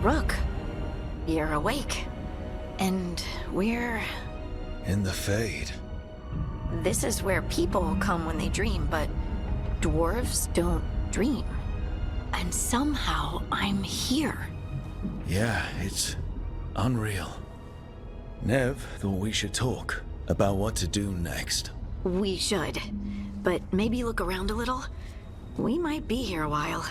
Rook, you're awake. And we're... In the Fade. This is where people come when they dream, but dwarves don't dream. And somehow I'm here. Yeah, it's unreal. Nev thought we should talk about what to do next. We should. But maybe look around a little. We might be here a while.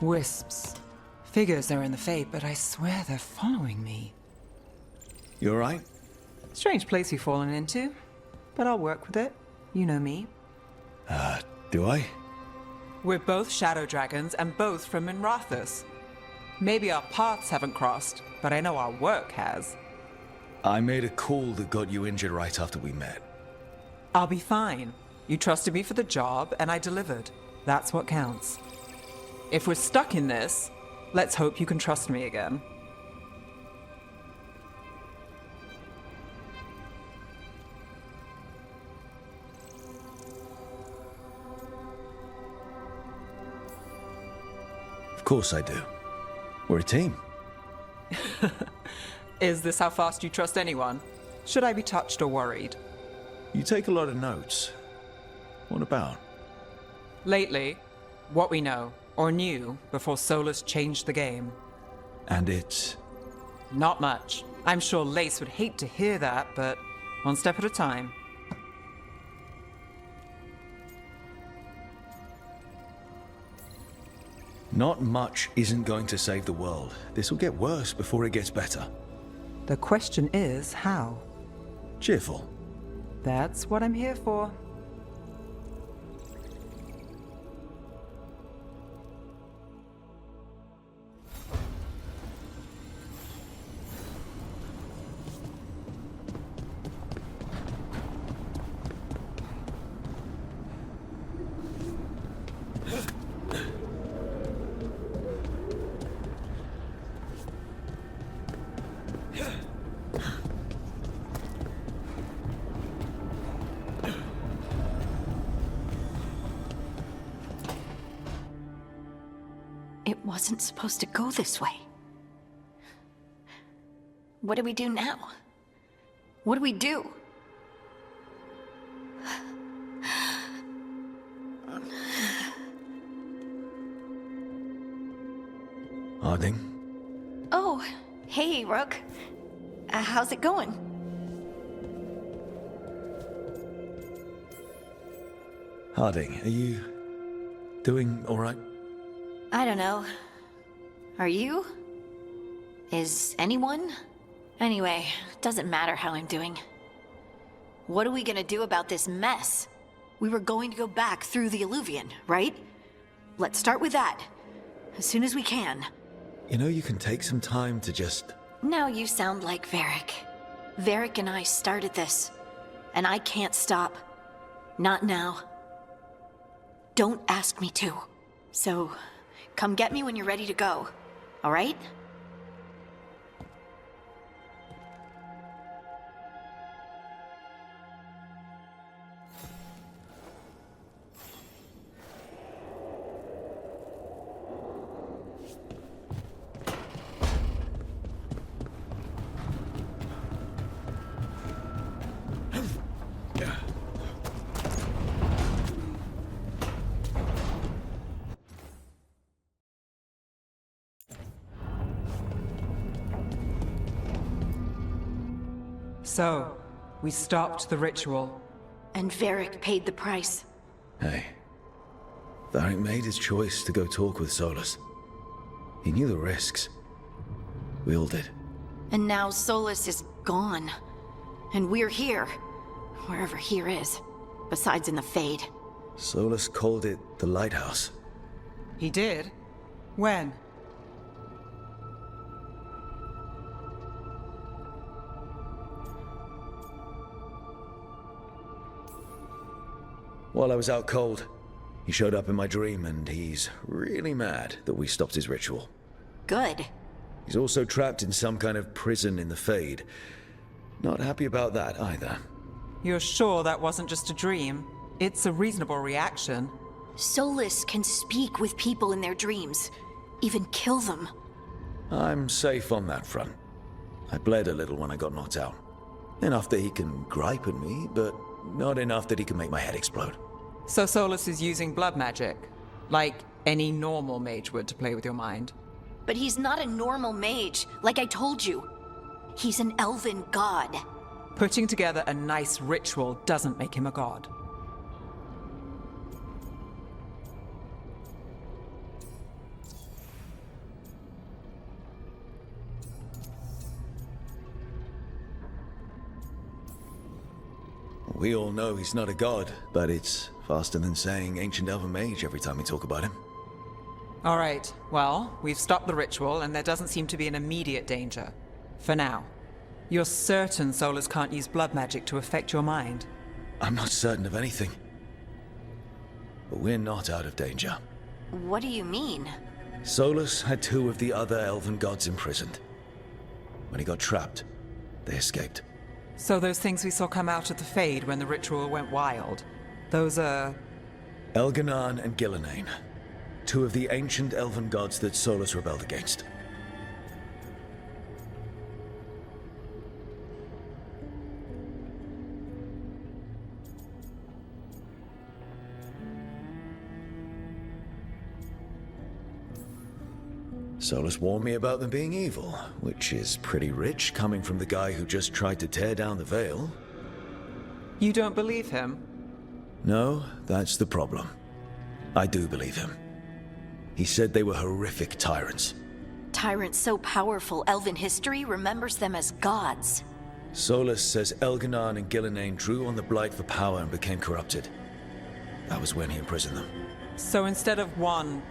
Wisps. Figures are in the Fate, but I swear they're following me. You alright? Strange place you've fallen into, but I'll work with it. You know me. Do I? We're both shadow dragons and both from Minrathous. Maybe our paths haven't crossed, but I know our work has. I made a call that got you injured right after we met. I'll be fine. You trusted me for the job, and I delivered. That's what counts. If we're stuck in this, let's hope you can trust me again. Of course I do. We're a team. Is this how fast you trust anyone? Should I be touched or worried? You take a lot of notes. What about? Lately, what we know, or knew, before Solus changed the game. And it's... Not much. I'm sure Lace would hate to hear that, but one step at a time. Not much isn't going to save the world. This will get worse before it gets better. The question is, how? Cheerful. That's what I'm here for. It wasn't supposed to go this way. What do we do now? What do we do? Harding? Oh, hey, Rook. How's it going? Harding, are you doing all right? I don't know. Are you? Is anyone? Anyway, doesn't matter how I'm doing. What are we gonna do about this mess? We were going to go back through the Illuvian, right? Let's start with that. As soon as we can. You know, you can take some time to just... Now you sound like Varric. Varric and I started this. And I can't stop. Not now. Don't ask me to. So... come get me when you're ready to go, all right? So, we stopped the ritual. And Varric paid the price. Hey. Varric made his choice to go talk with Solus. He knew the risks. We all did. And now Solus is gone. And we're here. Wherever here is. Besides in the Fade. Solus called it the Lighthouse. He did? When? While I was out cold, he showed up in my dream, and he's really mad that we stopped his ritual. Good. He's also trapped in some kind of prison in the Fade. Not happy about that either. You're sure that wasn't just a dream? It's a reasonable reaction. Solus can speak with people in their dreams. Even kill them. I'm safe on that front. I bled a little when I got knocked out. Enough that he can gripe at me, but not enough that he can make my head explode. So Solus is using blood magic, like any normal mage would to play with your mind. But he's not a normal mage, like I told you. He's an elven god. Putting together a nice ritual doesn't make him a god. We all know he's not a god, but it's faster than saying ancient elven mage every time we talk about him. All right, well, we've stopped the ritual, and there doesn't seem to be an immediate danger. For now. You're certain Solus can't use blood magic to affect your mind? I'm not certain of anything. But we're not out of danger. What do you mean? Solus had 2 of the other elven gods imprisoned. When he got trapped, they escaped. So those things we saw come out of the Fade when the ritual went wild, those are... Elganan and Gillenane. 2 of the ancient elven gods that Solus rebelled against. Solus warned me about them being evil, which is pretty rich coming from the guy who just tried to tear down the veil. You don't believe him? No, that's the problem. I do believe him. He said they were horrific tyrants. Tyrants so powerful, elven history remembers them as gods. Solus says Elganan and Gillenane drew on the Blight for power and became corrupted. That was when he imprisoned them. So instead of 1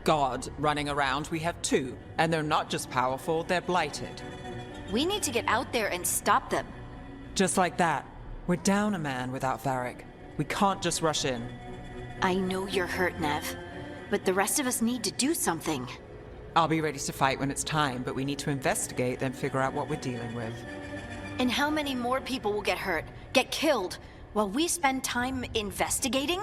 god running around, we have 2, and they're not just powerful, they're blighted. We need to get out there and stop them. Just like that. We're down a man without Varric. We can't just rush in. I know you're hurt, Nev, but the rest of us need to do something. I'll be ready to fight when it's time, but we need to investigate, then figure out what we're dealing with. And how many more people will get hurt, get killed, while we spend time investigating?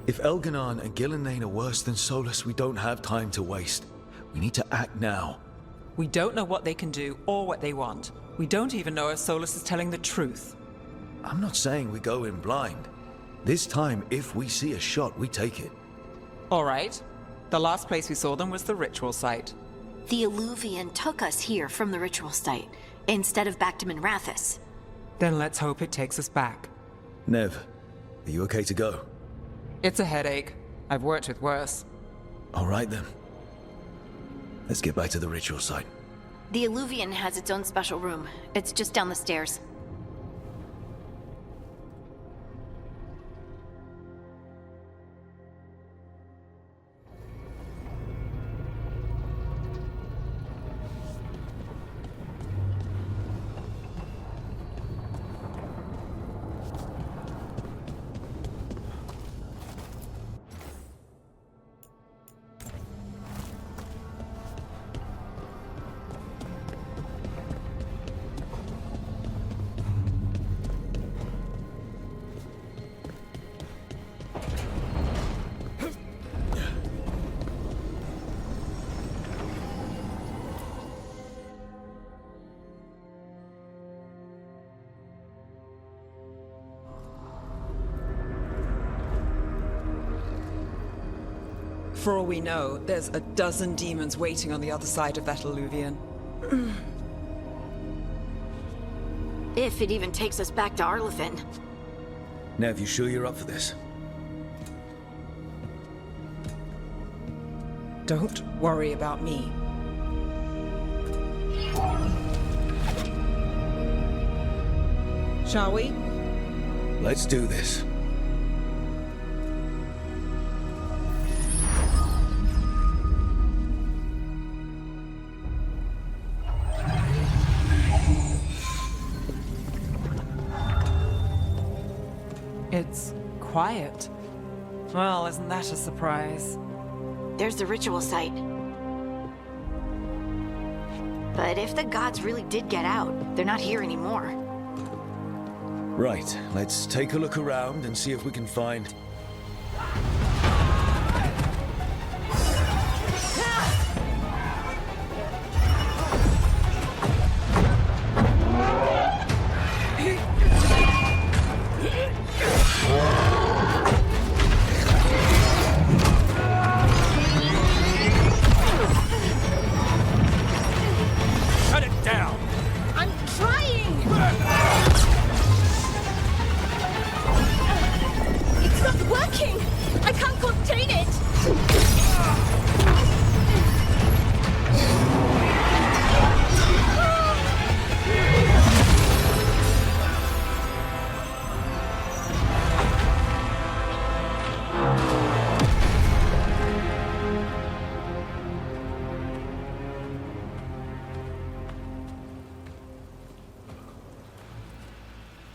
If Elganan and Gillenane are worse than Solus, we don't have time to waste. We need to act now. We don't know what they can do or what they want. We don't even know if Solus is telling the truth. I'm not saying we go in blind. This time, if we see a shot, we take it. All right. The last place we saw them was the ritual site. The Illuvian took us here from the ritual site, instead of back to Minrathous. Then let's hope it takes us back. Nev, are you okay to go? It's a headache. I've worked with worse. All right then. Let's get back to the ritual site. The Illuvian has its own special room. It's just down the stairs. For all we know, there's a dozen demons waiting on the other side of that Illuvian. If it even takes us back to Arlefin. Nev, you sure you're up for this? Don't worry about me. Shall we? Let's do this. It's quiet. Well, isn't that a surprise? There's the ritual site. But if the gods really did get out, they're not here anymore. Right, let's take a look around and see if we can find... Shut it down! I'm trying! It's not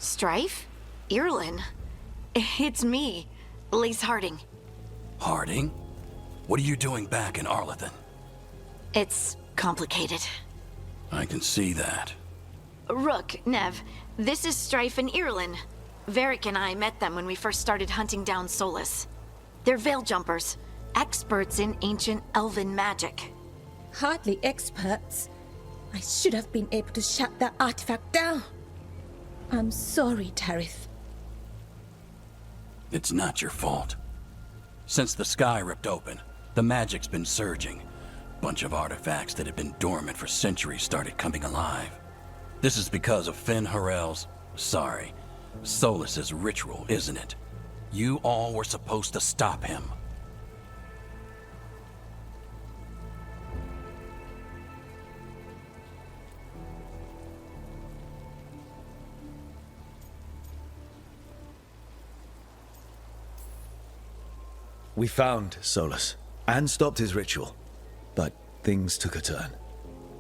Strife? Irlin? It's me, Lace Harding. Harding? What are you doing back in Arlethan? It's complicated. I can see that. Rook, Nev, this is Strife and Irlin. Varric and I met them when we first started hunting down Solus. They're veil jumpers, experts in ancient elven magic. Hardly experts. I should have been able to shut that artifact down. I'm sorry, Tarith. It's not your fault. Since the sky ripped open, the magic's been surging. Bunch of artifacts that had been dormant for centuries started coming alive. This is because of Finn Harel's, Solus's ritual, isn't it? You all were supposed to stop him. We found Solus and stopped his ritual, but things took a turn.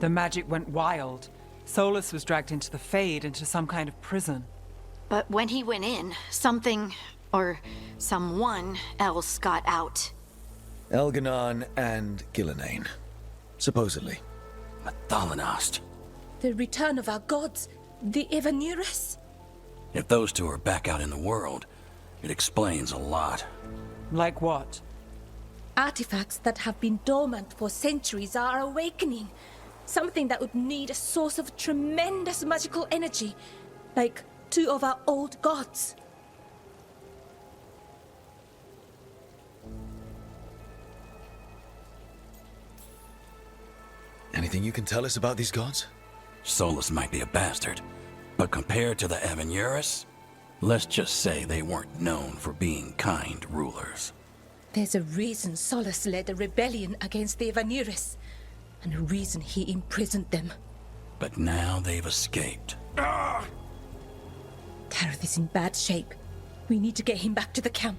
The magic went wild. Solus was dragged into the Fade, into some kind of prison. But when he went in, something, or someone else got out. Elganon and Gillenane, supposedly. Mathalanost. The return of our gods, the Evanurus. If those two are back out in the world, it explains a lot. Like what? Artifacts that have been dormant for centuries are awakening. Something that would need a source of tremendous magical energy, like two of our old gods. Anything you can tell us about these gods? Solus might be a bastard, but compared to the Evanurus, let's just say they weren't known for being kind rulers. There's a reason Solus led a rebellion against the Evanurus, and a reason he imprisoned them. But now they've escaped. Tarith is in bad shape. We need to get him back to the camp.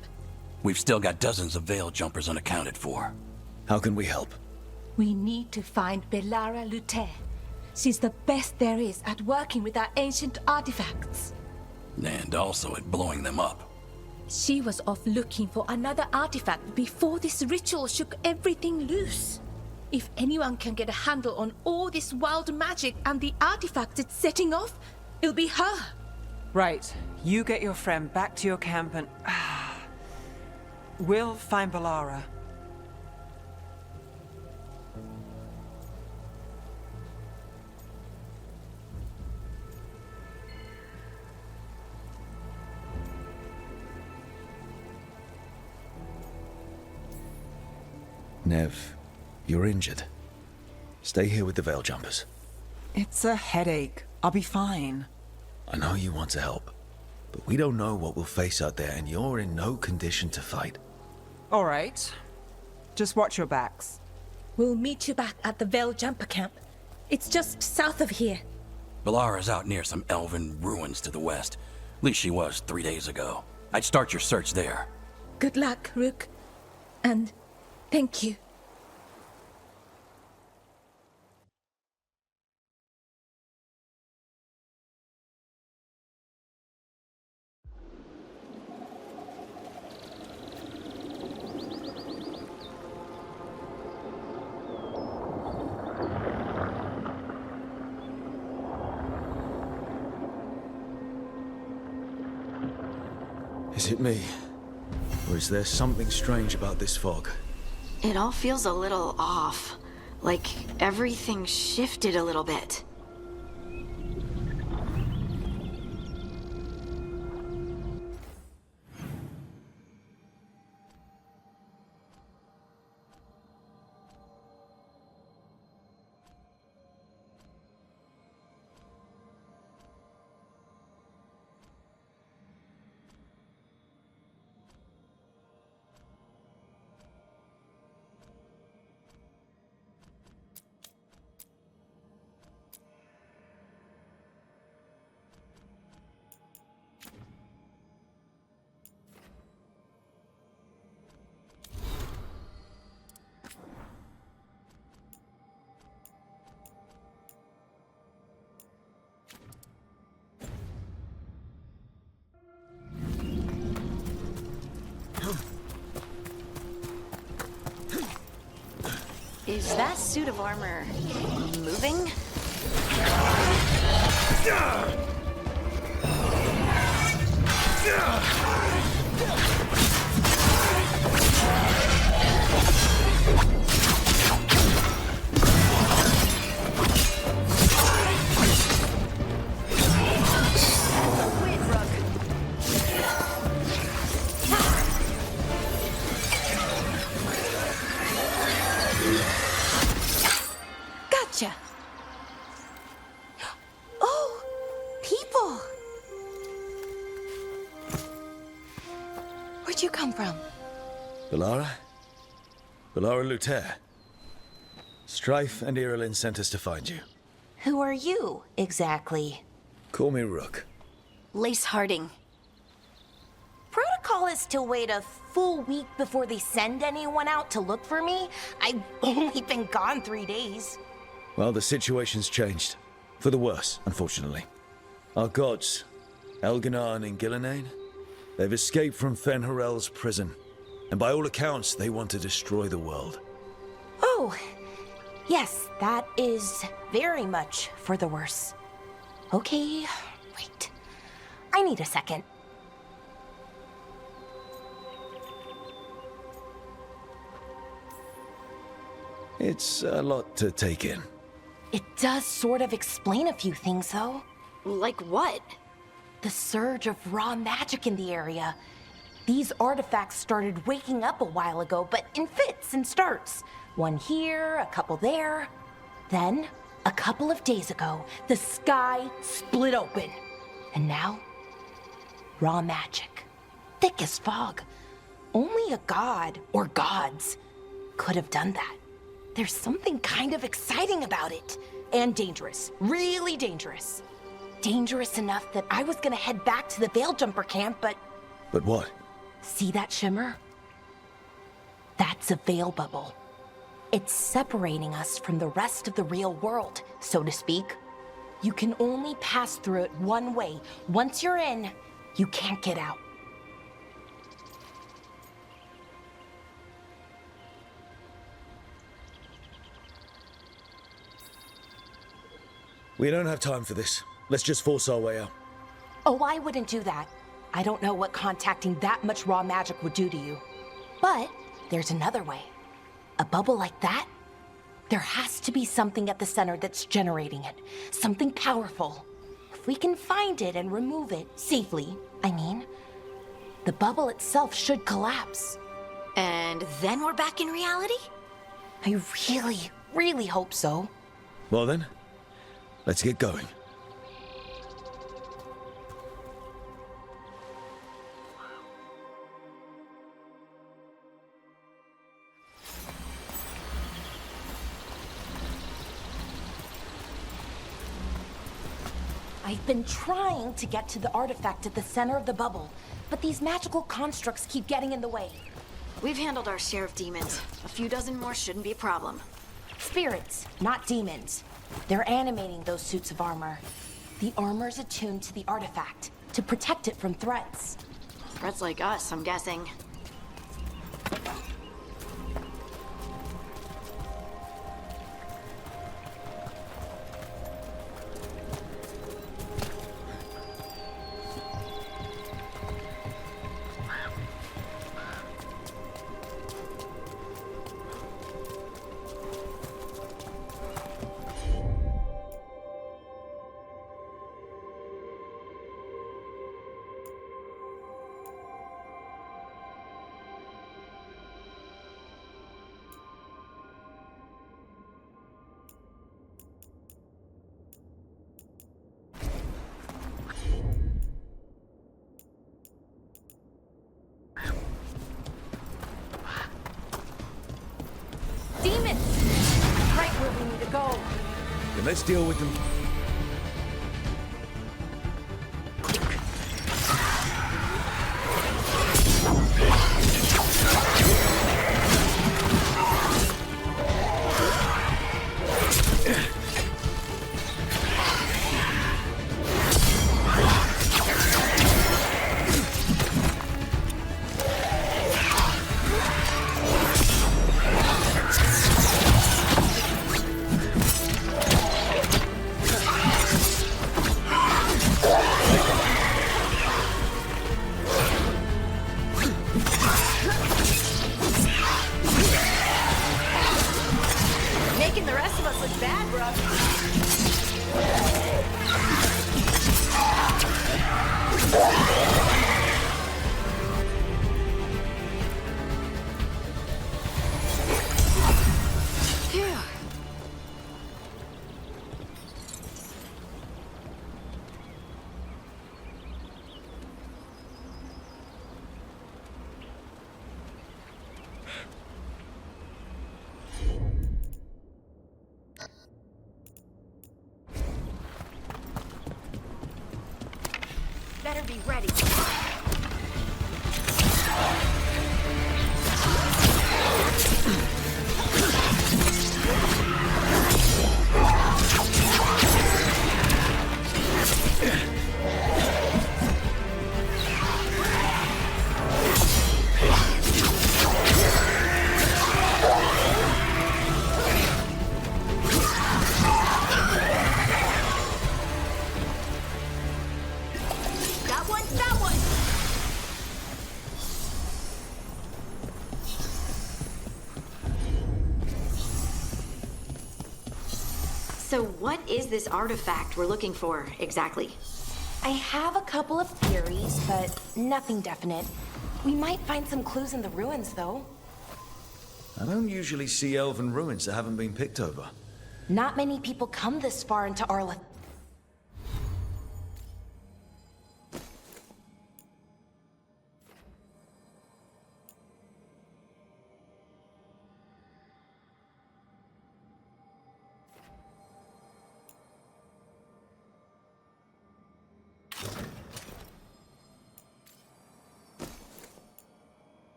We've still got dozens of veil jumpers unaccounted for. How can we help? We need to find Belara Luthe. She's the best there is at working with our ancient artifacts. And also at blowing them up. She was off looking for another artifact before this ritual shook everything loose. If anyone can get a handle on all this wild magic and the artifacts it's setting off, it'll be her. Right. You get your friend back to your camp and... we'll find Belara. Nev, you're injured. Stay here with the veil jumpers. It's a headache. I'll be fine. I know you want to help, but we don't know what we'll face out there, and you're in no condition to fight. All right. Just watch your backs. We'll meet you back at the Veil Jumper camp. It's just south of here. Belara's out near some elven ruins to the west. At least she was 3 days ago. I'd start your search there. Good luck, Rook. And thank you. Is it me? Or is there something strange about this fog? It all feels a little off. Like everything shifted a little bit. Is that suit of armor moving? Gotcha. Oh, people. Where'd you come from? Bellara? Bellara Luther. Strife and Irilyn sent us to find you. Who are you, exactly? Call me Rook. Lace Harding. Protocol is to wait a full week before they send anyone out to look for me. I've only been gone 3 days. Well, the situation's changed. For the worse, unfortunately. Our gods, Elganar and Gillenane, they've escaped from Fen'Harel's prison. And by all accounts, they want to destroy the world. Oh, yes, that is very much for the worse. Okay, wait. I need a second. It's a lot to take in. It does sort of explain a few things, though. Like what? The surge of raw magic in the area. These artifacts started waking up a while ago, but in fits and starts. One here, a couple there. Then, a couple of days ago, the sky split open. And now, raw magic. Thick as fog. Only a god, or gods, could have done that. There's something kind of exciting about it. And dangerous. Really dangerous. Dangerous enough that I was gonna head back to the Veil Jumper camp, but... But what? See that shimmer? That's a veil bubble. It's separating us from the rest of the real world, so to speak. You can only pass through it one way. Once you're in, you can't get out. We don't have time for this. Let's just force our way out. Oh, I wouldn't do that. I don't know what contacting that much raw magic would do to you. But there's another way. A bubble like that? There has to be something at the center that's generating it. Something powerful. If we can find it and remove it, safely, I mean, the bubble itself should collapse. And then we're back in reality? I really, really hope so. Well then, let's get going. I've been trying to get to the artifact at the center of the bubble, but these magical constructs keep getting in the way. We've handled our share of demons. A few dozen more shouldn't be a problem. Spirits, not demons. They're animating those suits of armor. The armor's attuned to the artifact, to protect it from threats. Threats like us, I'm guessing. Demons! Right where we need to go. Then let's deal with them. Better be ready. That one, that one! So what is this artifact we're looking for, exactly? I have a couple of theories, but nothing definite. We might find some clues in the ruins, though. I don't usually see elven ruins that haven't been picked over. Not many people come this far into Arla.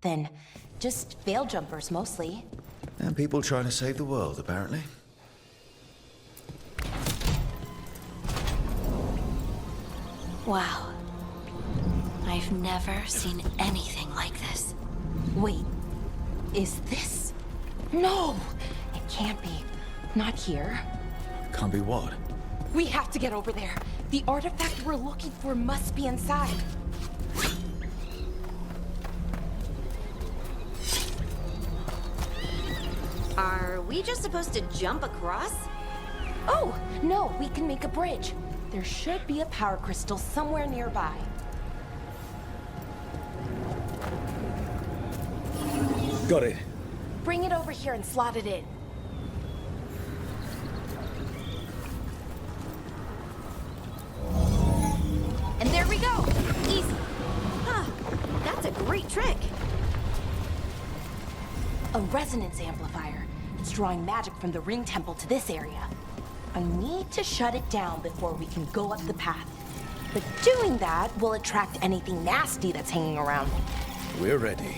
Then, just veil jumpers mostly. And people trying to save the world, apparently. Wow. I've never seen anything like this. Wait, is this? No, it can't be. Not here. Can't be what? We have to get over there. The artifact we're looking for must be inside. Are we just supposed to jump across? Oh, no, we can make a bridge. There should be a power crystal somewhere nearby. Got it. Bring it over here and slot it in. And there we go! Easy. Huh, that's a great trick. A resonance amplifier. It's drawing magic from the ring temple to this area. I need to shut it down before we can go up the path. But doing that will attract anything nasty that's hanging around. We're ready.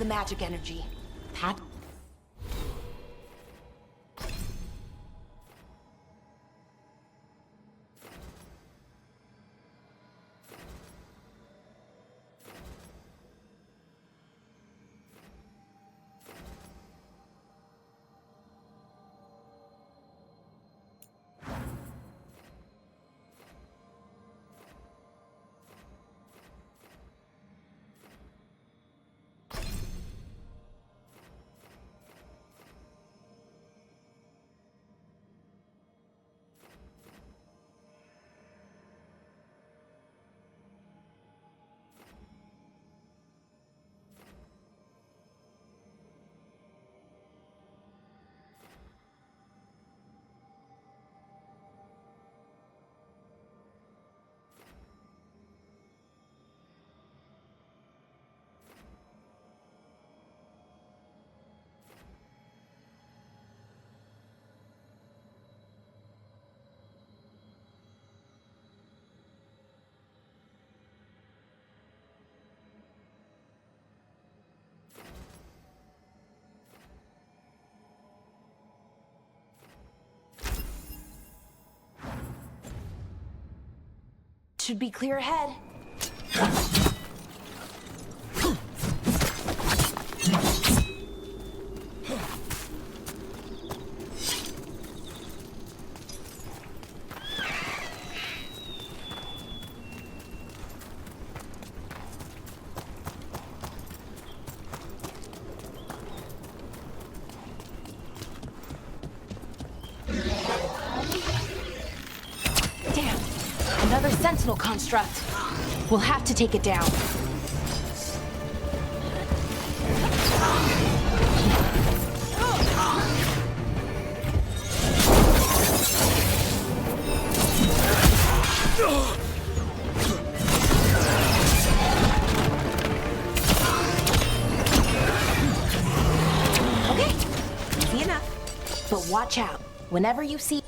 the magic energy. That should be clear ahead. Another sentinel construct. We'll have to take it down. Okay, easy enough. But watch out. Whenever you see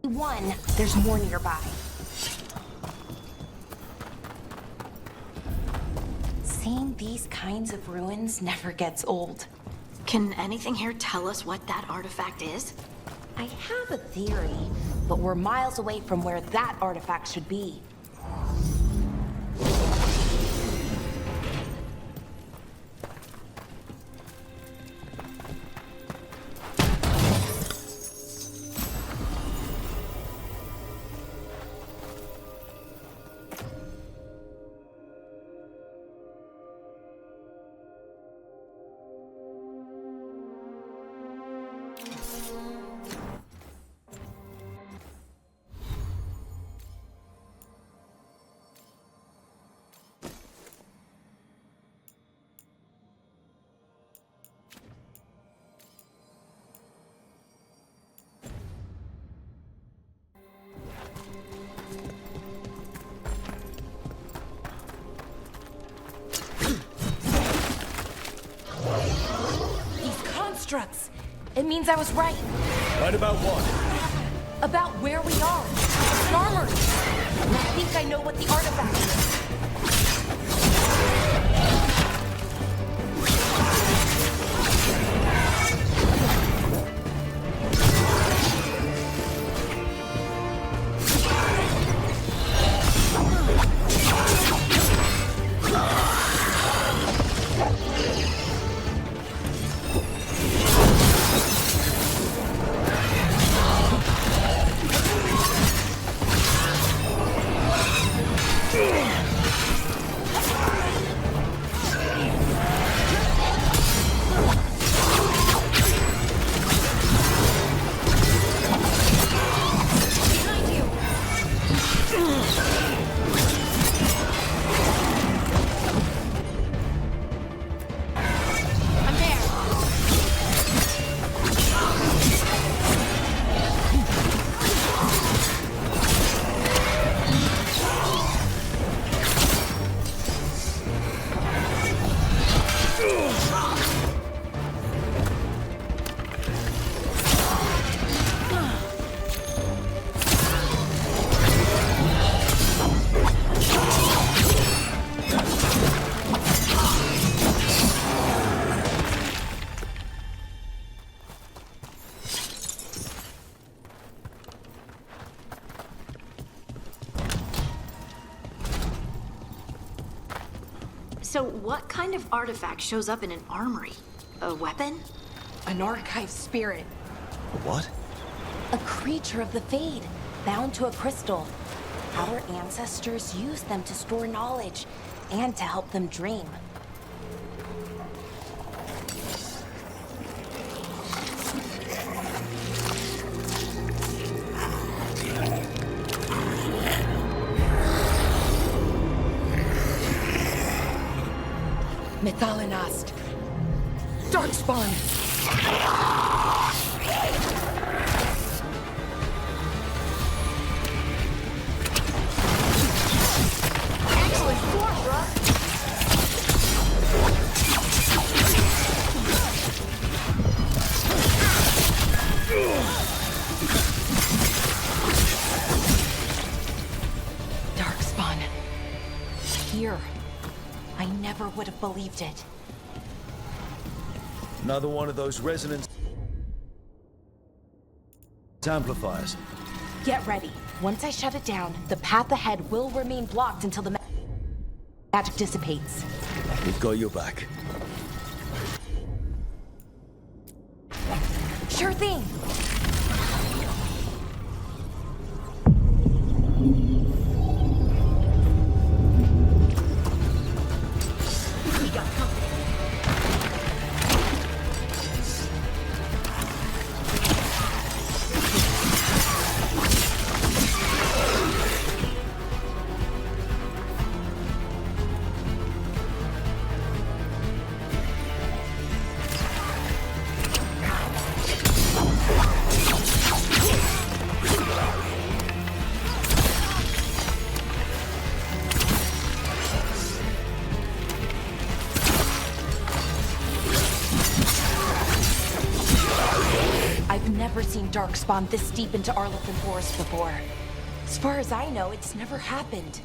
one, there's more nearby. Seeing these kinds of ruins never gets old. Can anything here tell us what that artifact is? I have a theory, but we're miles away from where that artifact should be. Constructs. It means I was right. Right about what? About where we are. It's an armory. And I think I know what the artifact is. So what kind of artifact shows up in an armory? A weapon? An archive spirit. What? A creature of the Fade, bound to a crystal. Our ancestors used them to store knowledge and to help them dream. Methalinast. Darkspawn. Excellent form, bruh. Darkspawn. Here. I never would have believed it. Another one of those resonance amplifiers. Get ready. Once I shut it down, the path ahead will remain blocked until the magic dissipates. We've got your back. Sure thing. We got company. I've never seen Darkspawn this deep into Arlethan Forest before. As far as I know, it's never happened.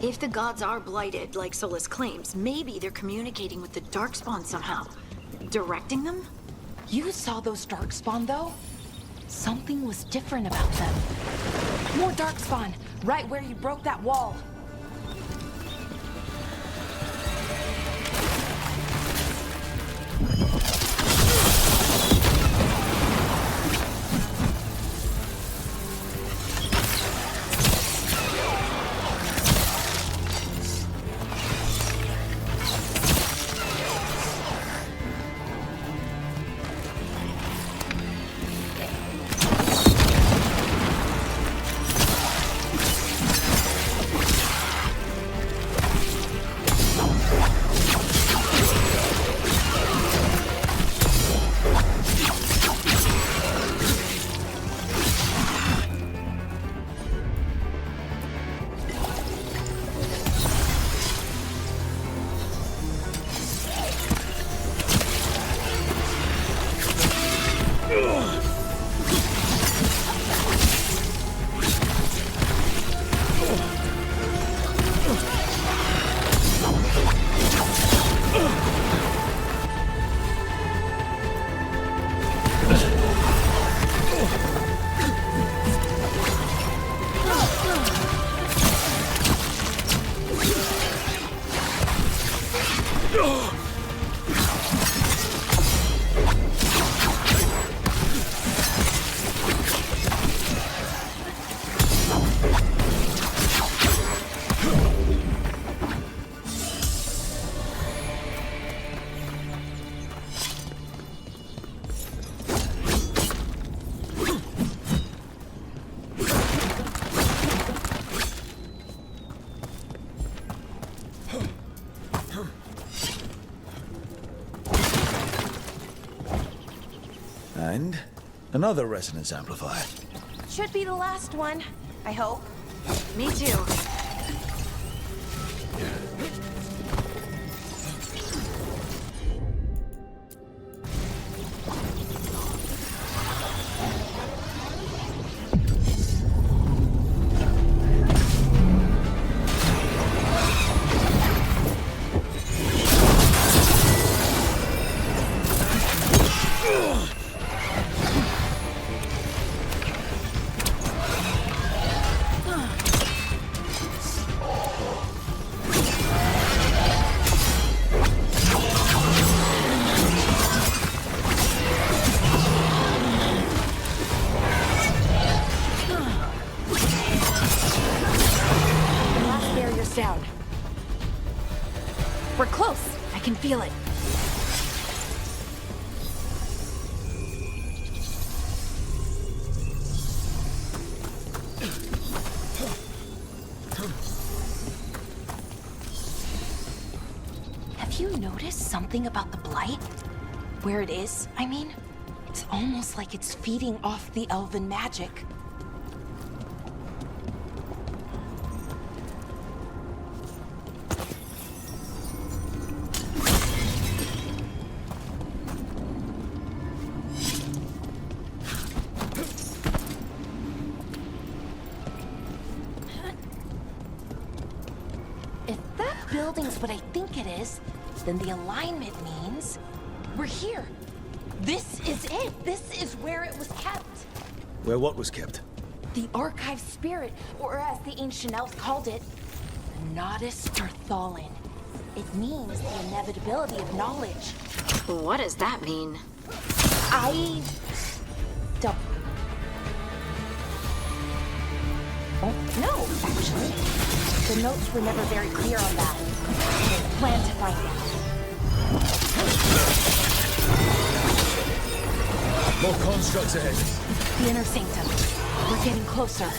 If the gods are blighted, like Solus claims, maybe they're communicating with the Darkspawn somehow. Directing them? You saw those Darkspawn, though? Something was different about them. More Darkspawn, right where you broke that wall. And another resonance amplifier. Should be the last one, I hope. Me too. We're close. I can feel it. Have you noticed something about the blight? Where it is, I mean? It's almost like it's feeding off the elven magic. If that building's what I think it is, then the alignment means we're here. This is it. This is where it was kept. Where what was kept? The archive spirit, or as the ancient elves called it, the Nodus Darthalin. It means the inevitability of knowledge. What does that mean? I don't. Oh, no, actually. The notes were never very clear on that. I plan to find out. More constructs ahead. The inner sanctum. We're getting closer.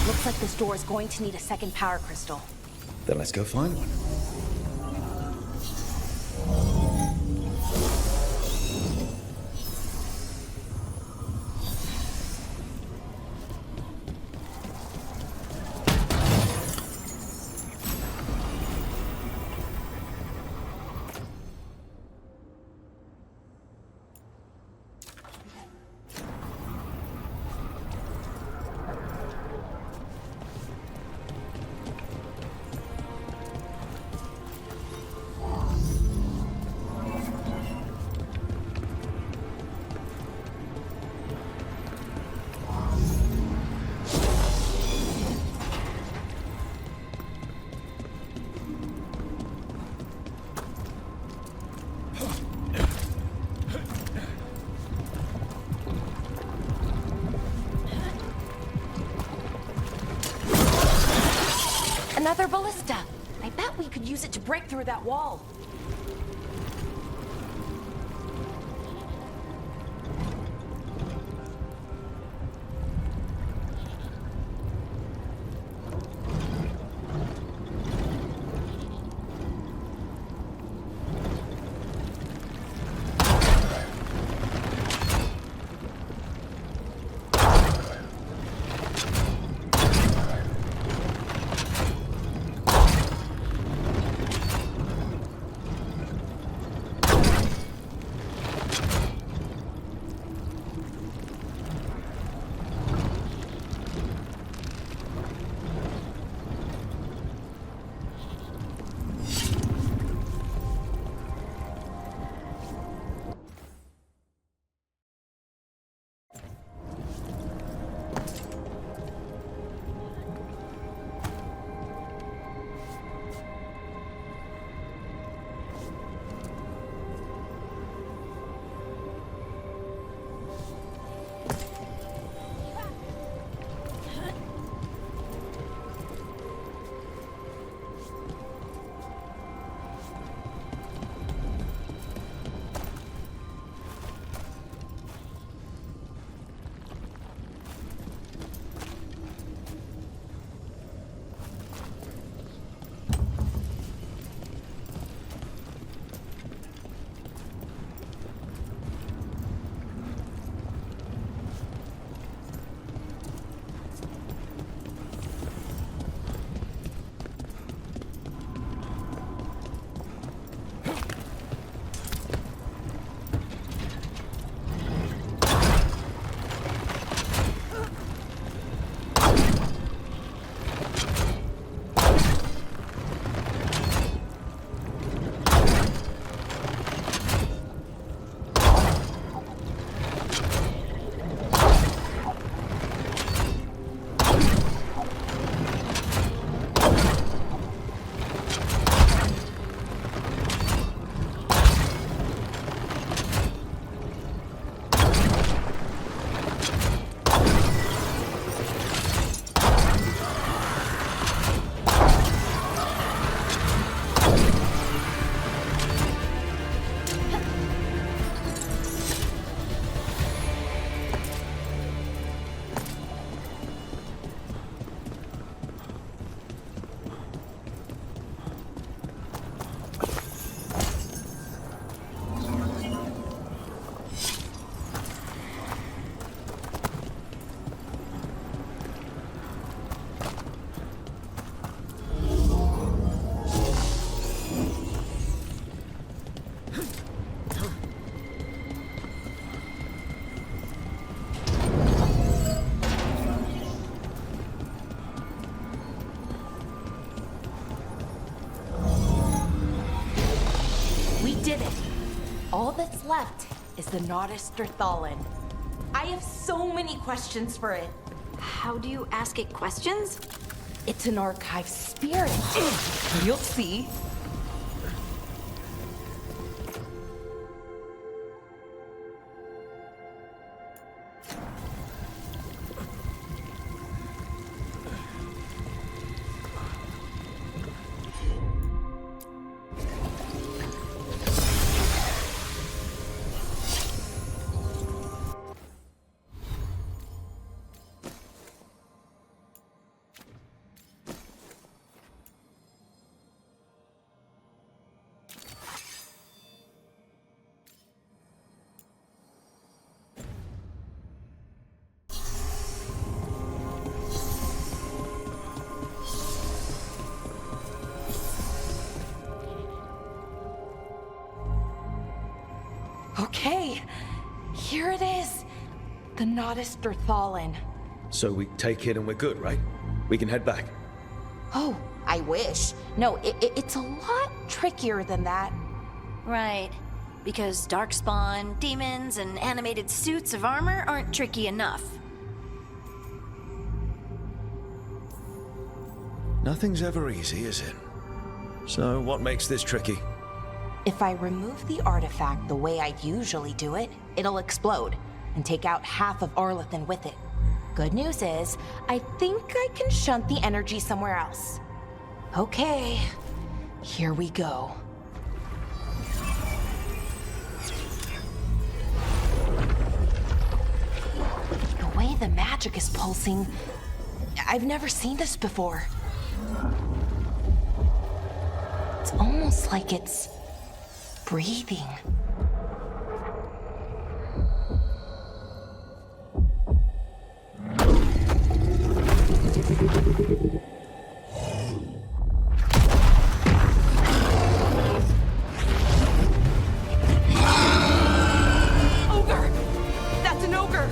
Looks like this door is going to need a second power crystal. Then let's go find one. Another ballista. I bet we could use it to break through that wall. did it! All that's left is the Nodus Thallen. I have so many questions for it. How do you ask it questions? It's an archive spirit. You'll see. Okay, here it is. The Nodus Thallen. So we take it and we're good, right? We can head back. Oh, I wish. No, it's a lot trickier than that. Right. Because darkspawn, demons, and animated suits of armor aren't tricky enough. Nothing's ever easy, is it? So what makes this tricky? If I remove the artifact the way I usually do it, it'll explode and take out half of Arlethan with it. Good news is, I think I can shunt the energy somewhere else. Okay, here we go. The way the magic is pulsing, I've never seen this before. It's almost like it's breathing. Ogre! That's an ogre!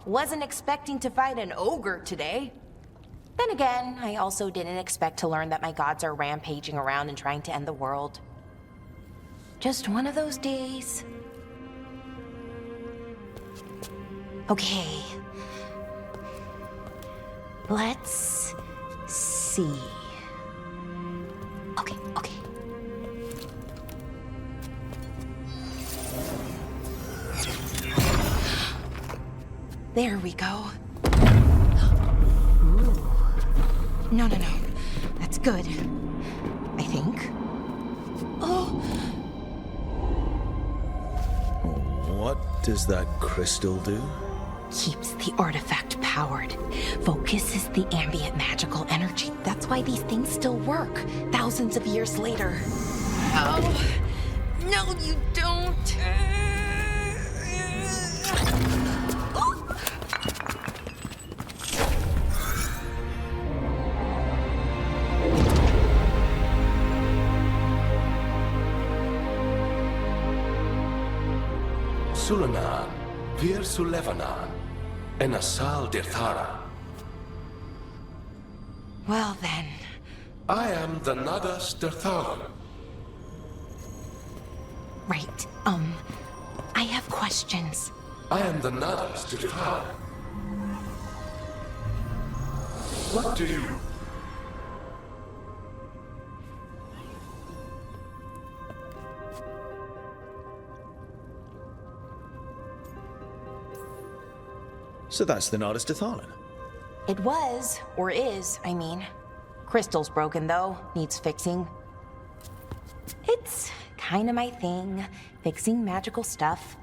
Wasn't expecting to fight an ogre today. Then again, I also didn't expect to learn that my gods are rampaging around and trying to end the world. Just one of those days. Okay. Let's see. Okay. There we go. Ooh. No. That's good. I think. Oh! What does that crystal do? Keeps the artifact powered. Focuses the ambient magical energy. That's why these things still work, thousands of years later. Oh! No, you don't! Sulanan, Vir Sulevanan, and Asal Dirthara. Well then. I am the Nadas Dirtharan. Right. I have questions. I am the Nadas Dirtharan. What do you... So that's the Nardis Dathalan. It was, or is, I mean. Crystal's broken though, needs fixing. It's kinda my thing, fixing magical stuff.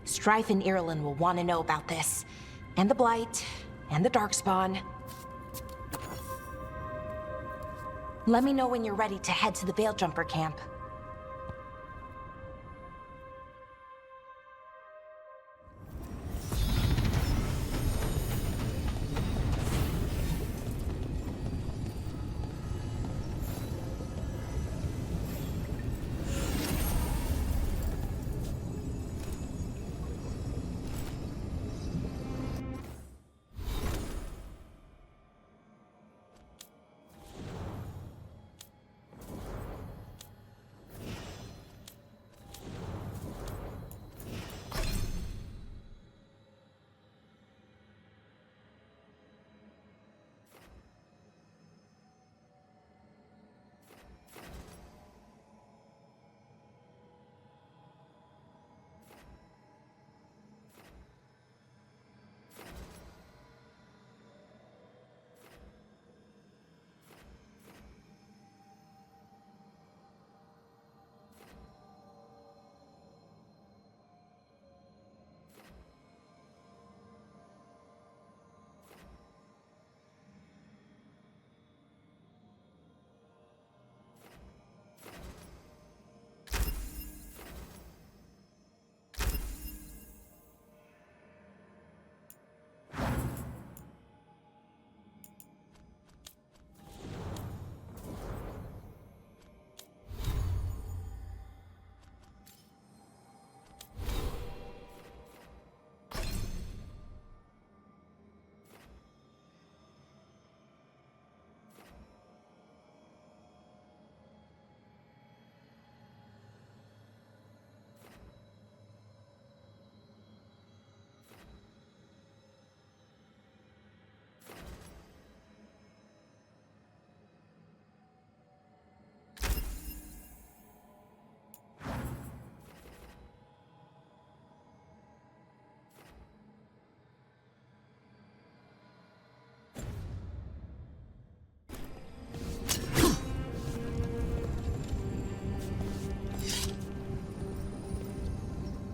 Strife and Irulan will want to know about this. And the Blight, and the Darkspawn. Let me know when you're ready to head to the Veilguard camp.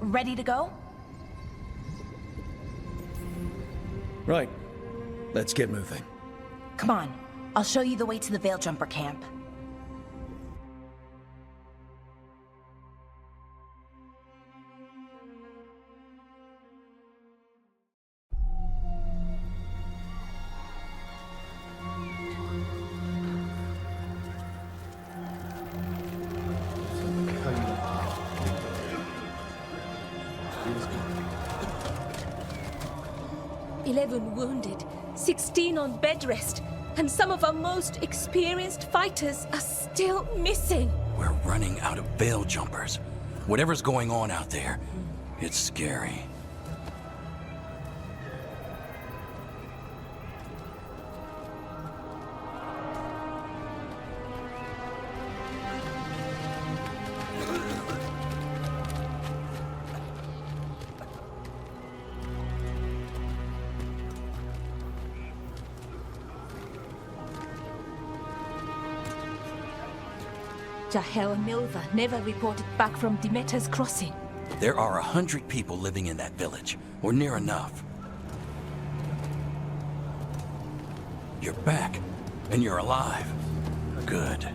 Ready to go? Right. Let's get moving. Come on. I'll show you the way to the Veilguard camp. 11 wounded, 16 on bed rest, and some of our most experienced fighters are still missing. We're running out of veil jumpers. Whatever's going on out there, it's scary. Jahel and Milva never reported back from Demeter's crossing. There are 100 people living in that village, or near enough. You're back, and you're alive. Good.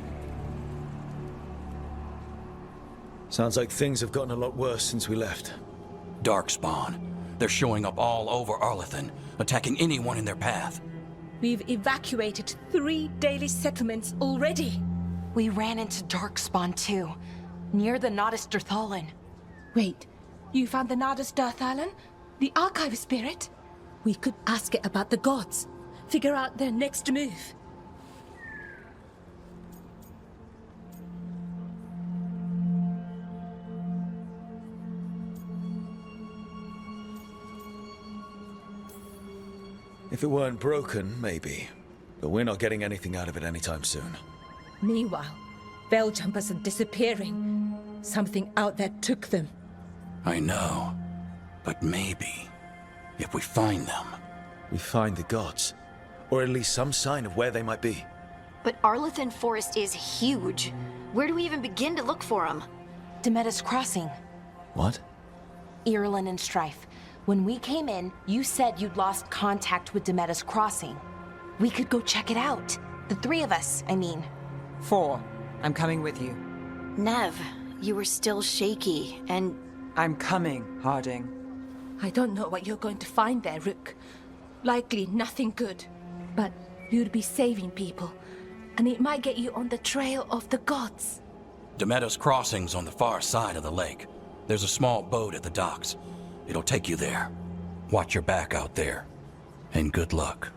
Sounds like things have gotten a lot worse since we left. Darkspawn. They're showing up all over Arlethan, attacking anyone in their path. We've evacuated 3 daily settlements already. We ran into Darkspawn too, near the Nodus Derthalan. Wait, you found the Nodus Derthalan? The archive spirit? We could ask it about the gods. Figure out their next move. If it weren't broken, maybe. But we're not getting anything out of it anytime soon. Meanwhile, veil jumpers are disappearing. Something out there took them. I know. But maybe, if we find them... We find the gods. Or at least some sign of where they might be. But Arlethan Forest is huge. Where do we even begin to look for them? Demeter's crossing. What? Irulan and Strife. When we came in, you said you'd lost contact with Demeter's crossing. We could go check it out. The 3 of us, I mean. 4. I'm coming with you. Nev, you were still shaky, and... I'm coming, Harding. I don't know what you're going to find there, Rook. Likely nothing good. But you'd be saving people, and it might get you on the trail of the gods. Demeter's crossing's on the far side of the lake. There's a small boat at the docks. It'll take you there. Watch your back out there. And good luck.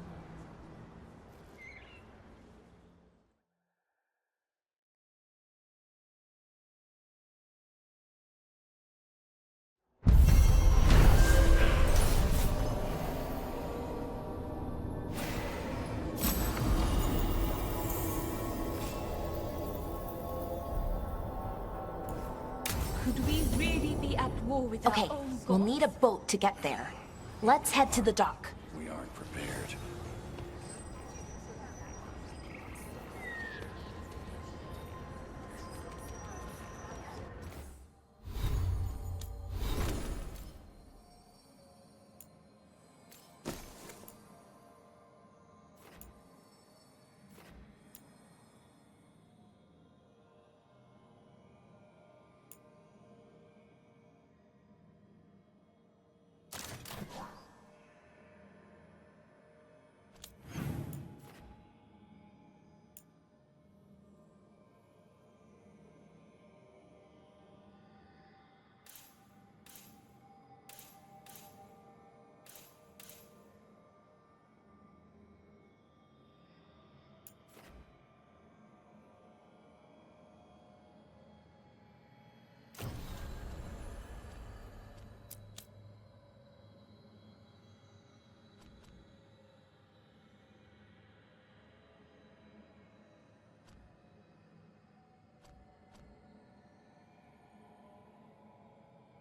Could we really be at war with Okay, our own gods? we'll need a boat to get there. Let's head to the dock.